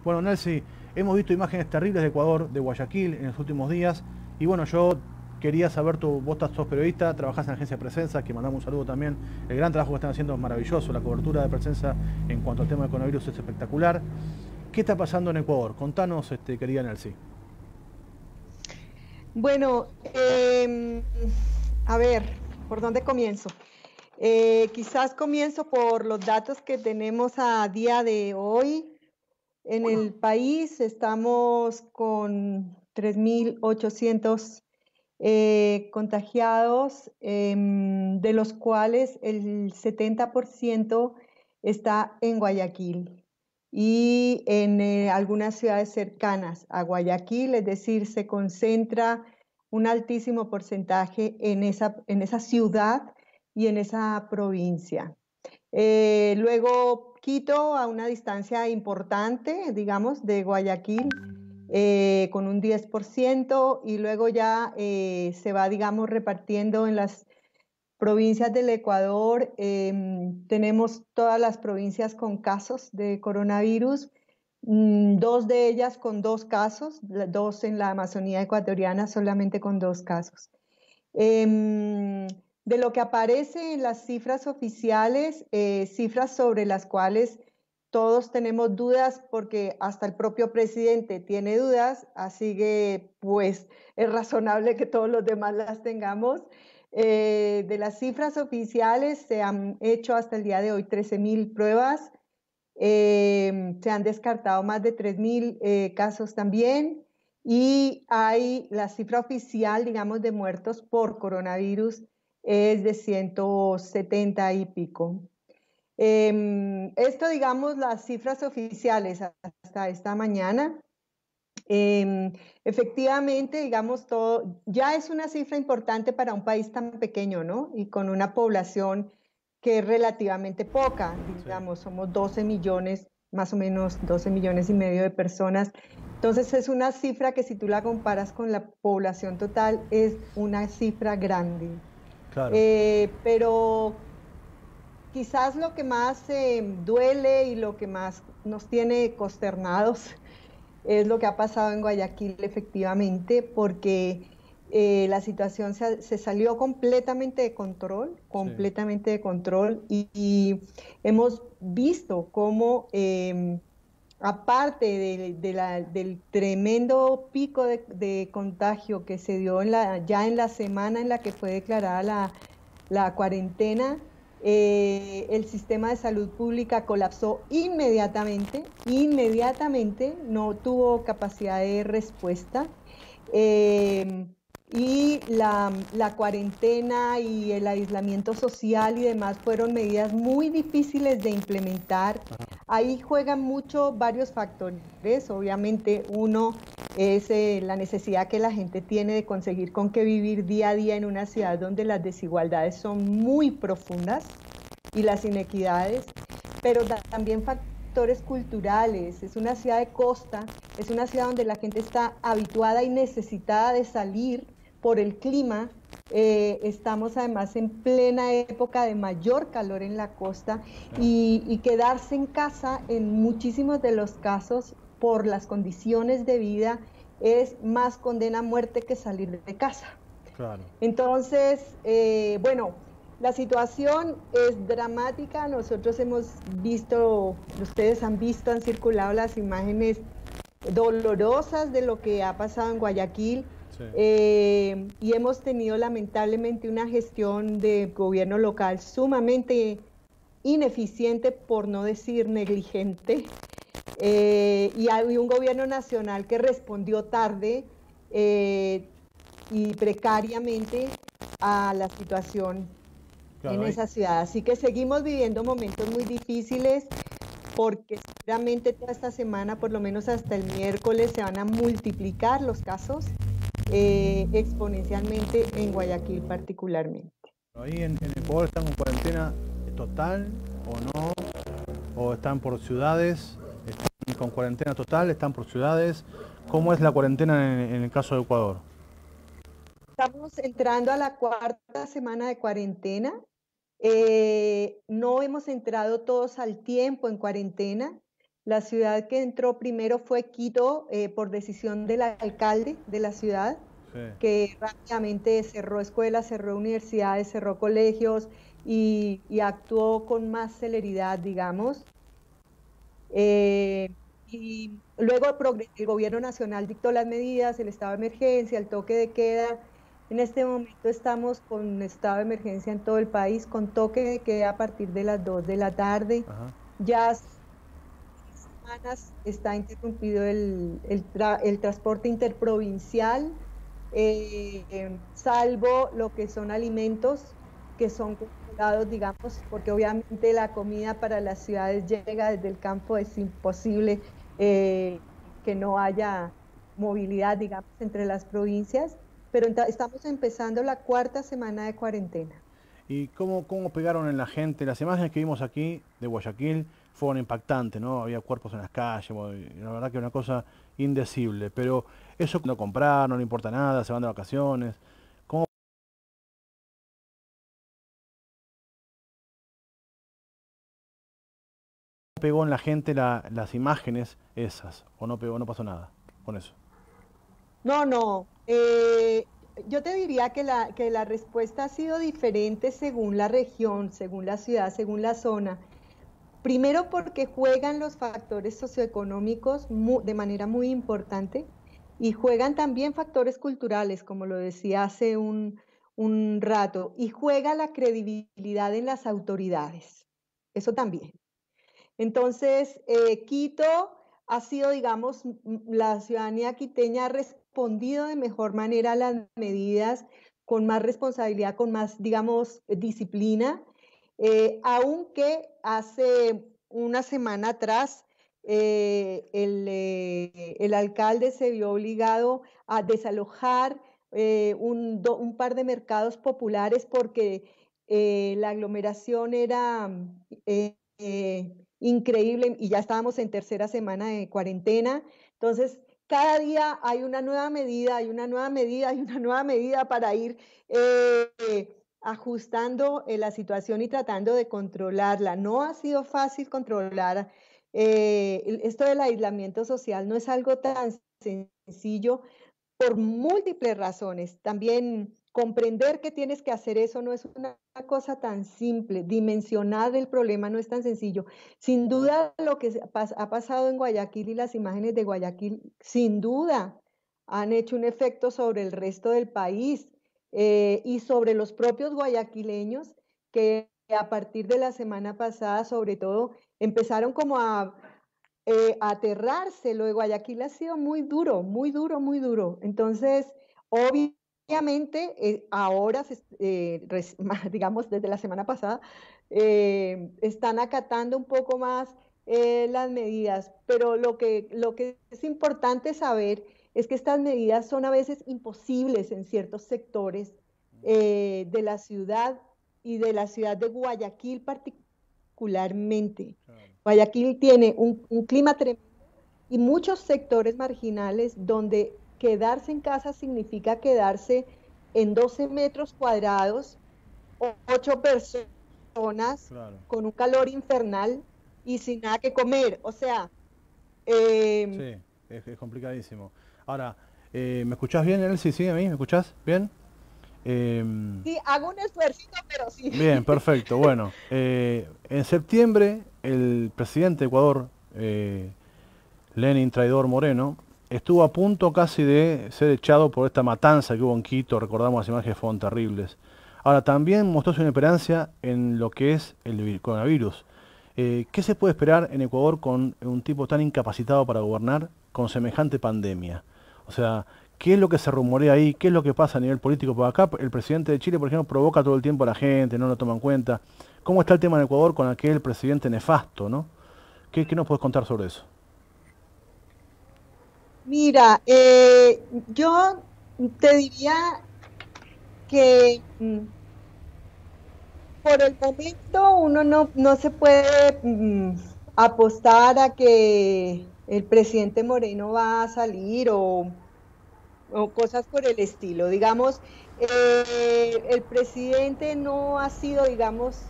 Bueno, Nelsi, hemos visto imágenes terribles de Ecuador, de Guayaquil, en los últimos días. Y bueno, yo quería saber, vos sos periodista, trabajás en la agencia de Presensa, que mandamos un saludo también. El gran trabajo que están haciendo es maravilloso, la cobertura de Presensa en cuanto al tema del coronavirus es espectacular. ¿Qué está pasando en Ecuador? Contanos, querida Nelsi. Bueno, a ver, ¿por dónde comienzo? Quizás comienzo por los datos que tenemos a día de hoy. En el país estamos con 3.800 contagiados, de los cuales el 70% está en Guayaquil y en algunas ciudades cercanas a Guayaquil, es decir, se concentra un altísimo porcentaje en esa ciudad y en esa provincia. Luego Quito, a una distancia importante, digamos, de Guayaquil, con un 10%, y luego ya se va, digamos, repartiendo en las provincias del Ecuador. Tenemos todas las provincias con casos de coronavirus, dos de ellas con dos casos, dos en la Amazonía ecuatoriana solamente con dos casos. De lo que aparece en las cifras oficiales, cifras sobre las cuales todos tenemos dudas porque hasta el propio presidente tiene dudas, así que pues es razonable que todos los demás las tengamos. De las cifras oficiales se han hecho hasta el día de hoy 13.000 pruebas, se han descartado más de 3.000 casos también, y hay la cifra oficial, digamos, de muertos por coronavirus es de 170 y pico. Esto, digamos, las cifras oficiales hasta esta mañana. Efectivamente, digamos, todo ya es una cifra importante para un país tan pequeño, ¿no? Y con una población que es relativamente poca, Sí. digamos, somos 12 millones, más o menos 12 millones y medio de personas. Entonces es una cifra que, si tú la comparas con la población total, es una cifra grande. Claro. Pero quizás lo que más duele y lo que más nos tiene consternados es lo que ha pasado en Guayaquil, efectivamente, porque la situación se salió Sí. completamente de control, y hemos visto cómo, aparte del tremendo pico de contagio que se dio ya en la semana en la que fue declarada la cuarentena, el sistema de salud pública colapsó inmediatamente, no tuvo capacidad de respuesta. eh, y la cuarentena y el aislamiento social y demás fueron medidas muy difíciles de implementar. Ahí juegan mucho varios factores. Obviamente, uno es la necesidad que la gente tiene de conseguir con qué vivir día a día en una ciudad donde las desigualdades son muy profundas y las inequidades, pero también factores culturales. Es una ciudad de costa, es una ciudad donde la gente está habituada y necesitada de salir por el clima. Estamos además en plena época de mayor calor en la costa, y quedarse en casa en muchísimos de los casos por las condiciones de vida es más condena a muerte que salir de casa. Claro. Entonces, bueno, la situación es dramática. Nosotros hemos visto, ustedes han visto, han circulado las imágenes dolorosas de lo que ha pasado en Guayaquil, Sí. y hemos tenido lamentablemente una gestión de gobierno local sumamente ineficiente, por no decir negligente, y hay un gobierno nacional que respondió tarde, eh, y precariamente, a la situación Claro, en ahí. esa ciudad. Así que seguimos viviendo momentos muy difíciles, porque seguramente toda esta semana, por lo menos hasta el miércoles, se van a multiplicar los casos exponencialmente en Guayaquil particularmente. Ahí en Ecuador están con cuarentena total o no, o están por ciudades, están con cuarentena total, están por ciudades. ¿Cómo es la cuarentena en el caso de Ecuador? Estamos entrando a la cuarta semana de cuarentena. No hemos entrado todos al tiempo en cuarentena. La ciudad que entró primero fue Quito, por decisión del alcalde de la ciudad, Sí. que rápidamente cerró escuelas, cerró universidades, cerró colegios y actuó con más celeridad, digamos. Y luego el gobierno nacional dictó las medidas, el estado de emergencia, el toque de queda. En este momento estamos con estado de emergencia en todo el país, con toque de queda a partir de las 2 de la tarde. Ajá. Ya semanas está interrumpido el transporte interprovincial, salvo lo que son alimentos que son congelados, digamos, porque obviamente la comida para las ciudades llega desde el campo, es imposible que no haya movilidad, digamos, entre las provincias, pero estamos empezando la 4ª semana de cuarentena. ¿Y cómo pegaron en la gente? Las imágenes que vimos aquí de Guayaquil fueron impactantes, ¿no? Había cuerpos en las calles, bueno, y la verdad que una cosa indecible. Pero eso no comprar, no le importa nada, se van de vacaciones. ¿Cómo pegó en la gente las imágenes esas? ¿O no pegó, no pasó nada con eso? No, no. Yo te diría que la respuesta ha sido diferente según la región, según la ciudad, según la zona. Primero porque juegan los factores socioeconómicos de manera muy importante y juegan también factores culturales, como lo decía hace un rato, y juega la credibilidad en las autoridades. Eso también. Entonces, Quito ha sido, digamos, la ciudadanía quiteña ha respondido de mejor manera a las medidas, con más responsabilidad, con más, digamos, disciplina, aunque hace una semana atrás el alcalde se vio obligado a desalojar un par de mercados populares porque la aglomeración era increíble y ya estábamos en 3ª semana de cuarentena. Entonces, cada día hay una nueva medida, hay una nueva medida, hay una nueva medida para ir ajustando la situación y tratando de controlarla. No ha sido fácil controlar esto del aislamiento social, no es algo tan sencillo por múltiples razones. También comprender que tienes que hacer eso no es una cosa tan simple. Dimensionar el problema no es tan sencillo. Sin duda, lo que ha pasado en Guayaquil y las imágenes de Guayaquil, sin duda, han hecho un efecto sobre el resto del país y sobre los propios guayaquileños que a partir de la semana pasada, sobre todo, empezaron como a aterrarse. Lo de Guayaquil ha sido muy duro, muy duro, muy duro. Entonces, obviamente, ahora, digamos, desde la semana pasada, están acatando un poco más las medidas, pero lo que es importante saber es que estas medidas son a veces imposibles en ciertos sectores de la ciudad y de la ciudad de Guayaquil particularmente. Claro. Guayaquil tiene un clima tremendo y muchos sectores marginales donde quedarse en casa significa quedarse en 12 metros cuadrados, 8 personas, Claro. con un calor infernal y sin nada que comer. O sea, eh, Sí, es complicadísimo. Ahora, ¿me escuchás bien, Elsie? ¿Sí, a mí? ¿Me escuchás bien? sí, hago un esfuerzo, pero sí. Bien, perfecto. Bueno, en septiembre el presidente de Ecuador, Lenin Traidor Moreno, estuvo a punto casi de ser echado por esta matanza que hubo en Quito. Recordamos, las imágenes fueron terribles. Ahora, también mostró su inoperancia en lo que es el coronavirus. ¿Qué se puede esperar en Ecuador con un tipo tan incapacitado para gobernar con semejante pandemia? O sea, ¿qué es lo que se rumorea ahí? ¿Qué es lo que pasa a nivel político? Por acá el presidente de Chile, por ejemplo, provoca todo el tiempo a la gente, no lo toma en cuenta. ¿Cómo está el tema en Ecuador con aquel presidente nefasto, no? ¿Qué nos puedes contar sobre eso? Mira, yo te diría que por el momento uno no se puede apostar a que el presidente Moreno va a salir o cosas por el estilo. Digamos, el presidente no ha sido, digamos,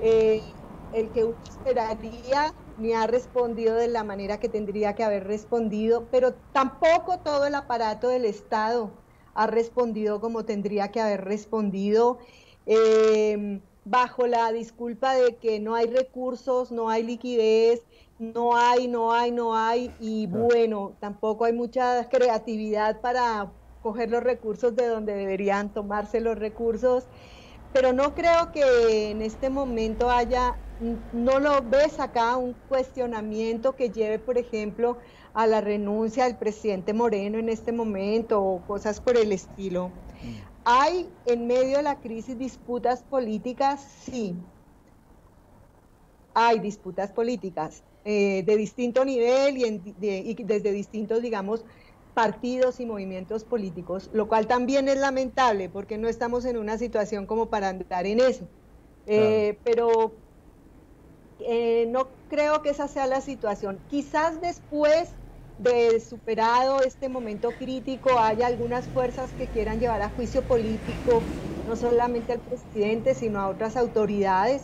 el que uno esperaría ni ha respondido de la manera que tendría que haber respondido, pero tampoco todo el aparato del Estado ha respondido como tendría que haber respondido, bajo la disculpa de que no hay recursos, no hay liquidez, no hay, y bueno, tampoco hay mucha creatividad para coger los recursos de donde deberían tomarse los recursos, pero no creo que en este momento haya, no lo ves acá, un cuestionamiento que lleve, por ejemplo, a la renuncia del presidente Moreno en este momento o cosas por el estilo. ¿Hay en medio de la crisis disputas políticas? Sí, hay disputas políticas de distinto nivel y desde distintos, digamos, partidos y movimientos políticos, lo cual también es lamentable porque no estamos en una situación como para andar en eso. Claro. Pero no creo que esa sea la situación. Quizás después de superado este momento crítico haya algunas fuerzas que quieran llevar a juicio político no solamente al presidente sino a otras autoridades,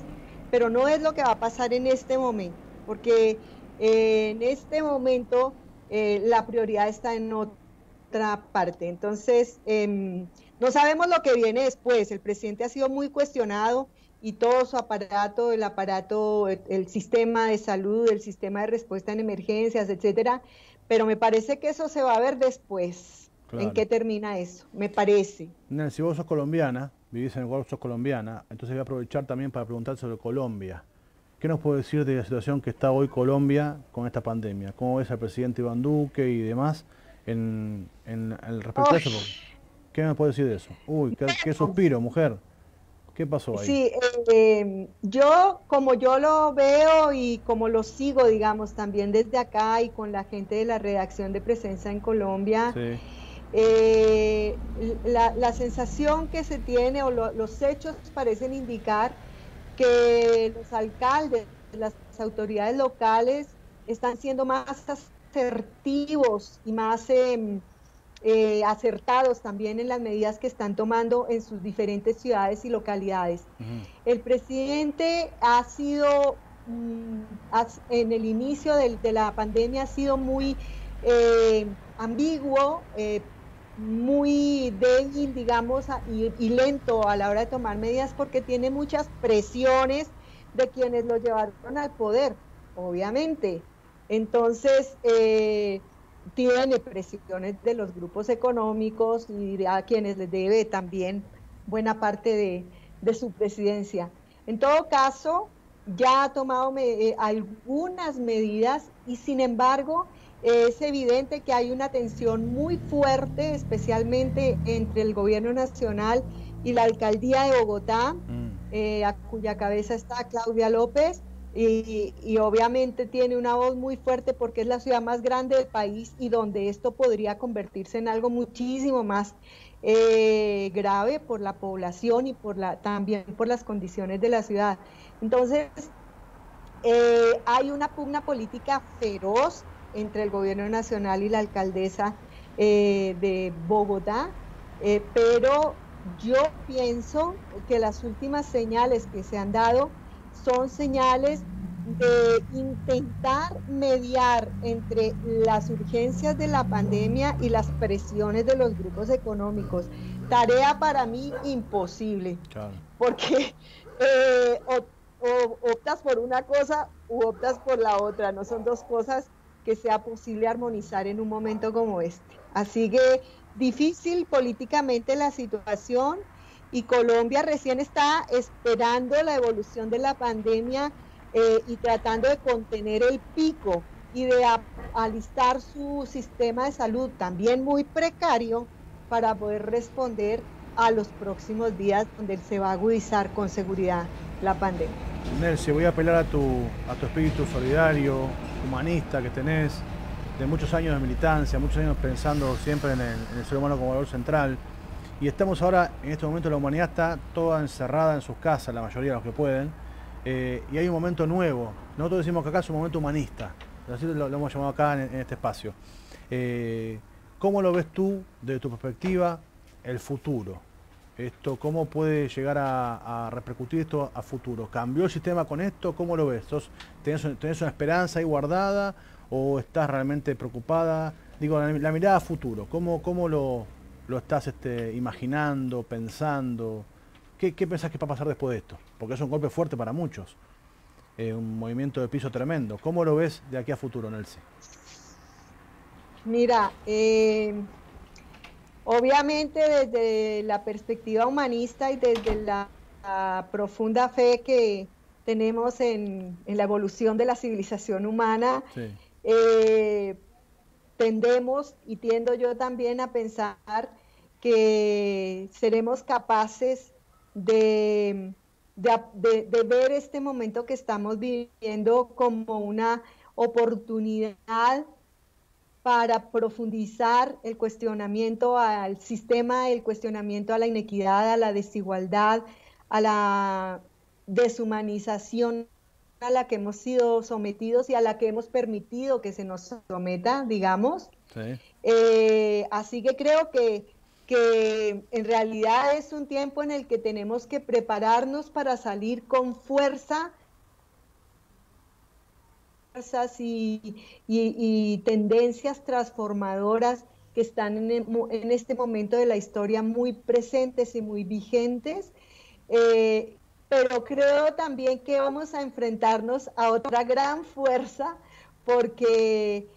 pero no es lo que va a pasar en este momento, porque en este momento la prioridad está en otra parte. Entonces, no sabemos lo que viene después. El presidente ha sido muy cuestionado y todo su aparato, el sistema de salud, el sistema de respuesta en emergencias, etcétera, pero me parece que eso se va a ver después. Claro. ¿En qué termina eso? Me parece. Si vos sos colombiana, vivís en el lugar, sos colombiana, entonces voy a aprovechar también para preguntar sobre Colombia. ¿Qué nos puede decir de la situación que está hoy Colombia con esta pandemia? ¿Cómo ves al presidente Iván Duque y demás en el respecto a eso? ¿Qué me puede decir de eso? Uy, qué suspiro, mujer. ¿Qué pasó ahí? Sí, yo, como yo lo veo y como lo sigo, digamos, también desde acá y con la gente de la redacción de Presencia en Colombia, sí. La sensación que se tiene o los hechos parecen indicar que los alcaldes, las autoridades locales están siendo más asertivos y más acertados también en las medidas que están tomando en sus diferentes ciudades y localidades. El presidente ha sido, en el inicio de la pandemia, ha sido muy ambiguo, muy débil, digamos, y lento a la hora de tomar medidas porque tiene muchas presiones de quienes lo llevaron al poder, obviamente. Entonces, tiene presiones de los grupos económicos y a quienes les debe también buena parte de su presidencia. En todo caso, ya ha tomado algunas medidas y sin embargo es evidente que hay una tensión muy fuerte, especialmente entre el gobierno nacional y la alcaldía de Bogotá, a cuya cabeza está Claudia López, y obviamente tiene una voz muy fuerte porque es la ciudad más grande del país y donde esto podría convertirse en algo muchísimo más grave por la población y también por las condiciones de la ciudad. Entonces, hay una pugna política feroz entre el gobierno nacional y la alcaldesa de Bogotá, pero yo pienso que las últimas señales que se han dado son señales de intentar mediar entre las urgencias de la pandemia y las presiones de los grupos económicos. Tarea para mí imposible, claro. Porque o optas por una cosa u optas por la otra, no son dos cosas que sea posible armonizar en un momento como este. Así que difícil políticamente la situación y Colombia recién está esperando la evolución de la pandemia y tratando de contener el pico y de alistar su sistema de salud también muy precario para poder responder a los próximos días donde se va a agudizar con seguridad la pandemia. Nelcy, voy a apelar a tu espíritu solidario, humanista que tenés, de muchos años de militancia, muchos años pensando siempre en el ser humano como valor central. Y estamos ahora, en este momento la humanidad está toda encerrada en sus casas, la mayoría de los que pueden, y hay un momento nuevo. Nosotros decimos que acá es un momento humanista, así lo hemos llamado acá en este espacio. ¿Cómo lo ves tú, desde tu perspectiva, el futuro? esto, ¿cómo puede llegar a repercutir esto a futuro? ¿Cambió el sistema con esto? ¿Cómo lo ves? ¿Tenés una esperanza ahí guardada o estás realmente preocupada? Digo, la mirada a futuro, ¿cómo lo estás imaginando, pensando? ¿Qué pensás que va a pasar después de esto? Porque es un golpe fuerte para muchos, un movimiento de piso tremendo. ¿Cómo lo ves de aquí a futuro, Nelcy? Mira, obviamente desde la perspectiva humanista y desde la profunda fe que tenemos en la evolución de la civilización humana, Sí. eh, tendemos y tiendo yo también a pensar que seremos capaces de ver este momento que estamos viviendo como una oportunidad para profundizar el cuestionamiento al sistema, el cuestionamiento a la inequidad, a la desigualdad, a la deshumanización a la que hemos sido sometidos y a la que hemos permitido que se nos someta, digamos. Sí. Así que creo que en realidad es un tiempo en el que tenemos que prepararnos para salir con fuerzas y tendencias transformadoras que están en este momento de la historia muy presentes y muy vigentes. Pero creo también que vamos a enfrentarnos a otra gran fuerza porque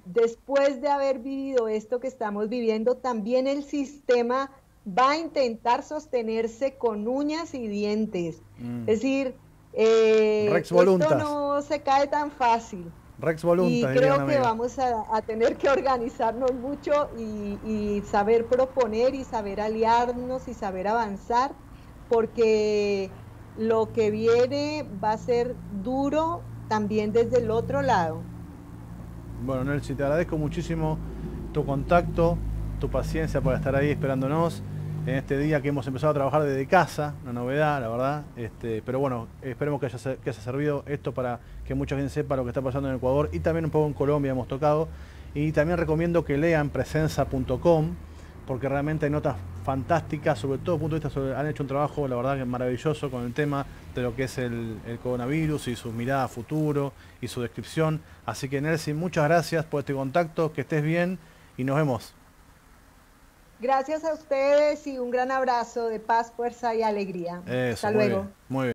después de haber vivido esto que estamos viviendo, también el sistema va a intentar sostenerse con uñas y dientes. Es decir, Rex esto voluntas. no se cae tan fácil. Rex Y voluntas, diría un creo que amigo. vamos a tener que organizarnos mucho y saber proponer y saber aliarnos y saber avanzar, porque lo que viene va a ser duro también desde el otro lado. Bueno, Nelcy, te agradezco muchísimo tu contacto, tu paciencia para estar ahí esperándonos en este día que hemos empezado a trabajar desde casa, una novedad, la verdad. Pero bueno, esperemos que haya servido esto para que mucha gente sepa lo que está pasando en Ecuador y también un poco en Colombia hemos tocado. Y también recomiendo que lean presenza.com porque realmente hay notas fantásticas, sobre todo punto de vista, han hecho un trabajo, la verdad, que maravilloso con el tema de lo que es el coronavirus y su mirada a futuro y su descripción. Así que, Nelcy, muchas gracias por este contacto, que estés bien y nos vemos. Gracias a ustedes y un gran abrazo de paz, fuerza y alegría. Eso, Hasta muy bien, luego. muy bien.